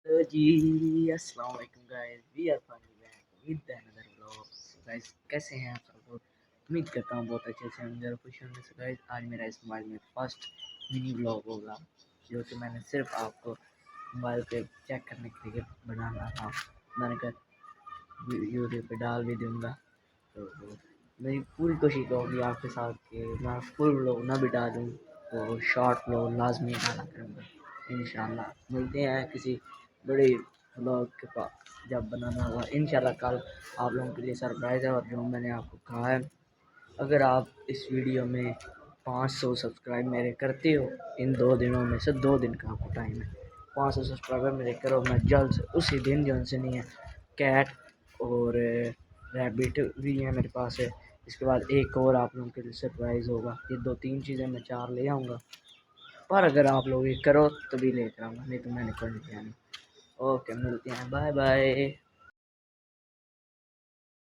तो जी अस्सलाम वालेकुम guys, we are finally back with another vlog. So guys, कैसे हैं आप सब लोग? उम्मीद करता हूँ बहुत अच्छे से होंगे और खुश होंगे। सो गाइस, आज मेरा इस मोबाइल में फर्स्ट मिनी व्लॉग होगा, जो कि मैंने सिर्फ आपको मोबाइल पे चेक करने के लिए बनाना था। मैंने कहा यूट्यूब पे डाल भी दूँगा, तो मेरी पूरी कोशिश होगी आपके साथ कि मैं फुल व्लॉग ना भी डालूँ तो शॉर्ट व्लॉग लाजमी डाला करूँगा। इंशाल्लाह मिलते हैं किसी बड़े व्लॉग के पास जब बनाना होगा। इंशाल्लाह कल आप लोगों के लिए सरप्राइज़ है। और जो मैंने आपको कहा है, अगर आप इस वीडियो में 500 सब्सक्राइब मेरे करते हो, इन 2 दिनों में से 2 दिन का आपको टाइम है, 500 सब्सक्राइबर मेरे करो, मैं जल्द से उसी दिन जो उनसे नहीं है कैट और रैबिट भी है मेरे पास है। इसके बाद एक और आप लोगों के लिए सरप्राइज़ होगा। ये 2-3 चीज़ें मैं 4 ले आऊँगा, पर अगर आप लोग ये करो तभी लेकर आऊँगा, नहीं तो मैंने कोई नहीं आनी। ओके, मिलते हैं, बाय बाय।